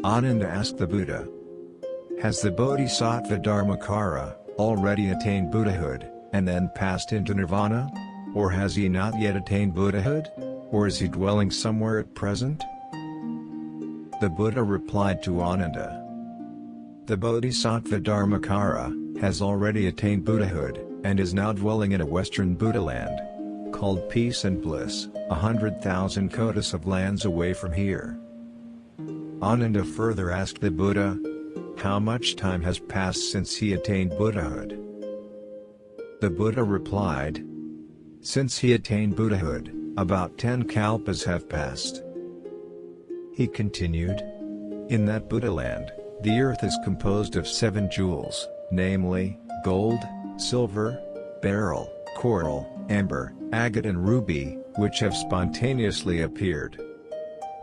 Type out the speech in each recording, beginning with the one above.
Ananda asked the Buddha, "Has the Bodhisattva Dharmakara already attained Buddhahood, and then passed into nirvana? Or has he not yet attained Buddhahood? Or is he dwelling somewhere at present?" The Buddha replied to Ananda, "The Bodhisattva Dharmakara has already attained Buddhahood, and is now dwelling in a western Buddha land, called Peace and Bliss, 100,000 kotas of lands away from here." Ananda further asked the Buddha, "How much time has passed since he attained Buddhahood?" The Buddha replied, "Since he attained Buddhahood, about 10 kalpas have passed." He continued, "In that Buddha land, the earth is composed of 7 jewels, namely, gold, silver, beryl, coral, amber, agate and ruby, which have spontaneously appeared.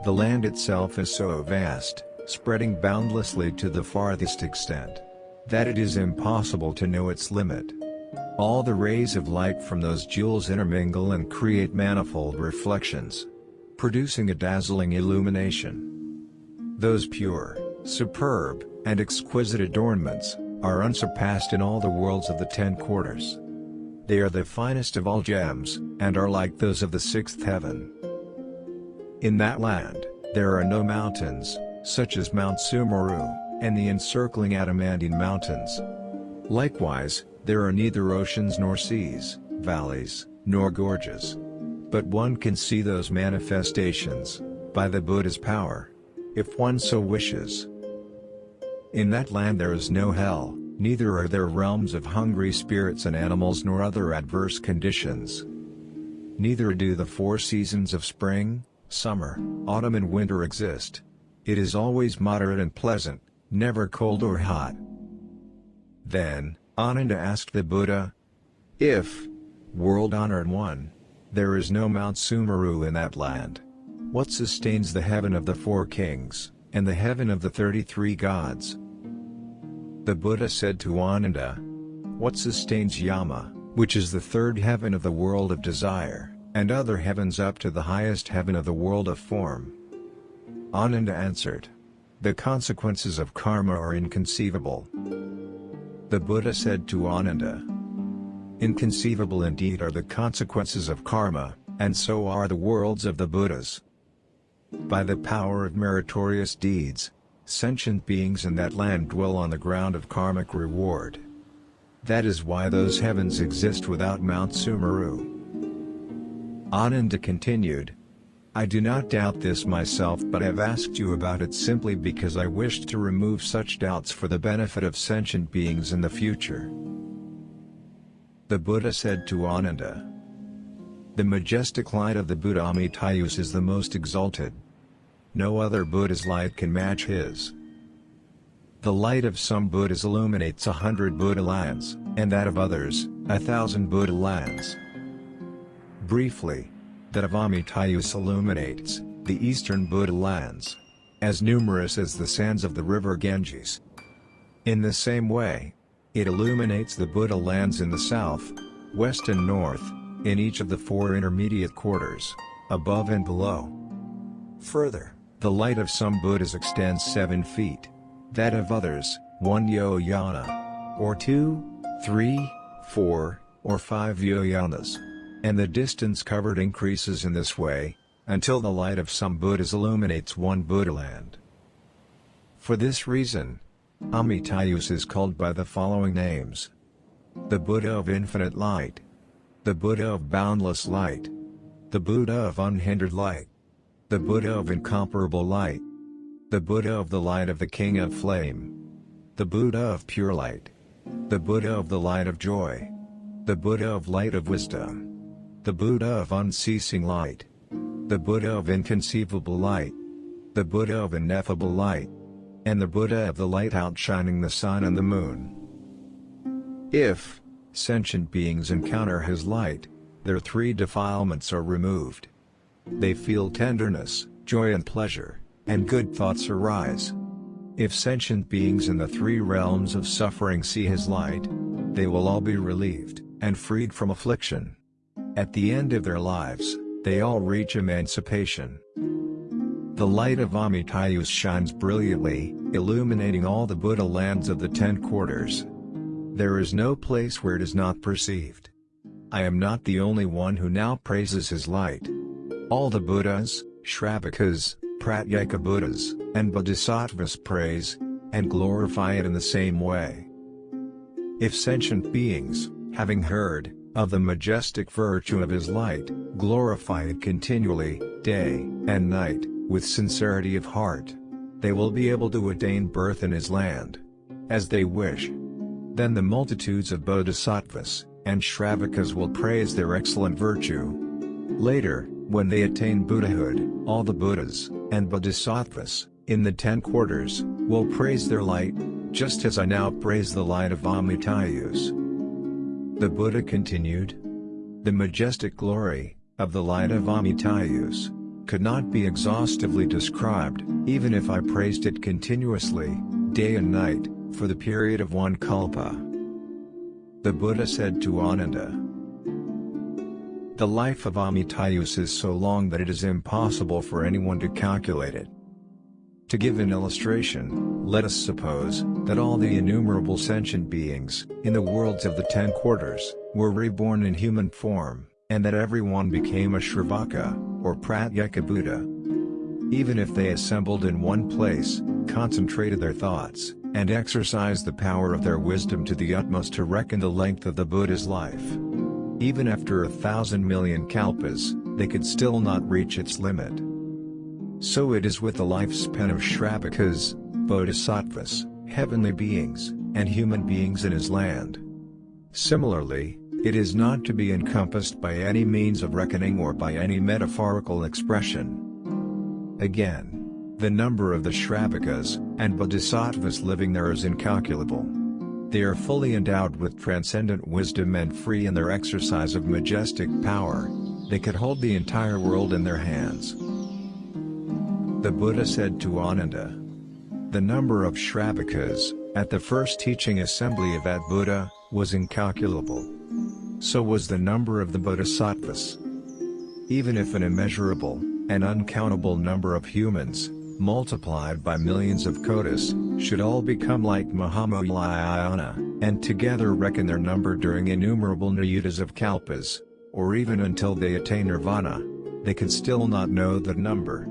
The land itself is so vast, spreading boundlessly to the farthest extent, that it is impossible to know its limit. All the rays of light from those jewels intermingle and create manifold reflections, producing a dazzling illumination. Those pure, superb, and exquisite adornments are unsurpassed in all the worlds of the 10 quarters. They are the finest of all gems, and are like those of the 6th heaven. In that land, there are no mountains, such as Mount Sumeru, and the encircling adamantine mountains. Likewise, there are neither oceans nor seas, valleys, nor gorges. But one can see those manifestations, by the Buddha's power, if one so wishes. In that land there is no hell, neither are there realms of hungry spirits and animals nor other adverse conditions. Neither do the 4 seasons of spring, summer, autumn and winter exist. It is always moderate and pleasant, never cold or hot." Then, Ananda asked the Buddha, "If, world-honored one, there is no Mount Sumeru in that land, what sustains the heaven of the 4 kings, and the heaven of the 33 gods?" The Buddha said to Ananda, "What sustains Yama, which is the 3rd heaven of the world of desire, and other heavens up to the highest heaven of the world of form?" Ananda answered, "The consequences of karma are inconceivable." The Buddha said to Ananda, "Inconceivable indeed are the consequences of karma, and so are the worlds of the Buddhas. By the power of meritorious deeds, sentient beings in that land dwell on the ground of karmic reward. That is why those heavens exist without Mount Sumeru." Ananda continued, "I do not doubt this myself, but have asked you about it simply because I wished to remove such doubts for the benefit of sentient beings in the future." The Buddha said to Ananda, "The majestic light of the Buddha Amitayus is the most exalted. No other Buddha's light can match his. The light of some Buddhas illuminates 100 Buddha lands, and that of others, 1,000 Buddha lands. Briefly, that of Amitayus illuminates the eastern Buddha lands, as numerous as the sands of the river Ganges. In the same way, it illuminates the Buddha lands in the south, west and north, in each of the 4 intermediate quarters, above and below. Further, the light of some Buddhas extends 7 feet, that of others, 1 yojana, or 2, 3, 4, or 5 yojanas, and the distance covered increases in this way, until the light of some Buddhas illuminates 1 Buddha land. For this reason, Amitayus is called by the following names: the Buddha of infinite light, the Buddha of boundless light, the Buddha of unhindered light, the Buddha of incomparable light, the Buddha of the light of the King of Flame, the Buddha of pure light, the Buddha of the light of joy, the Buddha of light of wisdom, the Buddha of unceasing light, the Buddha of inconceivable light, the Buddha of ineffable light, and the Buddha of the light outshining the sun and the moon. If sentient beings encounter his light, their 3 defilements are removed. They feel tenderness, joy and pleasure, and good thoughts arise. If sentient beings in the 3 realms of suffering see his light, they will all be relieved, and freed from affliction. At the end of their lives, they all reach emancipation. The light of Amitayus shines brilliantly, illuminating all the Buddha lands of the 10 quarters. There is no place where it is not perceived. I am not the only one who now praises his light. All the Buddhas, Shravakas, Pratyeka Buddhas, and Bodhisattvas praise and glorify it in the same way. If sentient beings, having heard of the majestic virtue of his light, glorify it continually, day and night, with sincerity of heart, they will be able to attain birth in his land, as they wish. Then the multitudes of Bodhisattvas and Shravakas will praise their excellent virtue. Later, when they attain Buddhahood, all the Buddhas and Bodhisattvas in the 10 quarters will praise their light, just as I now praise the light of Amitayus. The Buddha continued, the majestic glory of the light of Amitayus could not be exhaustively described, even if I praised it continuously, day and night, for the period of 1 kalpa. The Buddha said to Ananda, the life of Amitayus is so long that it is impossible for anyone to calculate it. To give an illustration, let us suppose that all the innumerable sentient beings in the worlds of the 10 quarters were reborn in human form, and that everyone became a Shravaka, or Pratyeka Buddha. Even if they assembled in one place, concentrated their thoughts, and exercised the power of their wisdom to the utmost to reckon the length of the Buddha's life, even after 1,000 million kalpas, they could still not reach its limit. So it is with the lifespan of Shravakas, Bodhisattvas, heavenly beings, and human beings in his land. Similarly, it is not to be encompassed by any means of reckoning or by any metaphorical expression. Again, the number of the Shravakas and Bodhisattvas living there is incalculable. They are fully endowed with transcendent wisdom and free in their exercise of majestic power. They could hold the entire world in their hands. The Buddha said to Ananda, the number of Shravakas at the first teaching assembly of that Buddha was incalculable. So was the number of the Bodhisattvas. Even if an immeasurable and uncountable number of humans, multiplied by millions of kotis, should all become like Mahamodalayana, and together reckon their number during innumerable nayutas of kalpas, or even until they attain nirvana, they could still not know the number.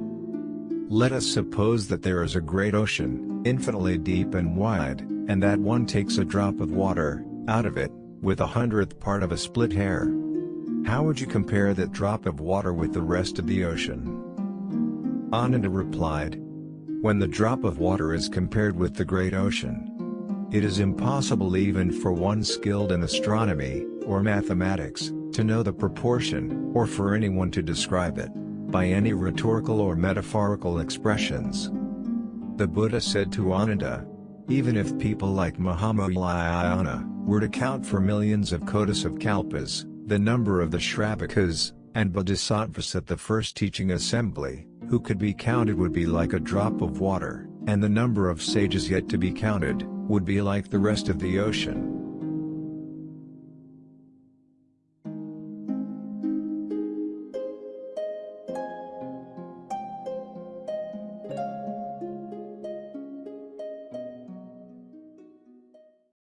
Let us suppose that there is a great ocean, infinitely deep and wide, and that one takes a drop of water out of it, with 100th part of a split hair. How would you compare that drop of water with the rest of the ocean? Ananda replied, when the drop of water is compared with the great ocean, it is impossible even for one skilled in astronomy or mathematics to know the proportion, or for anyone to describe it by any rhetorical or metaphorical expressions. The Buddha said to Ananda, even if people like Mahamodalayana were to count for millions of kotis of kalpas, the number of the Shravakas and Bodhisattvas at the first teaching assembly, who could be counted, would be like a drop of water, and the number of sages yet to be counted would be like the rest of the ocean.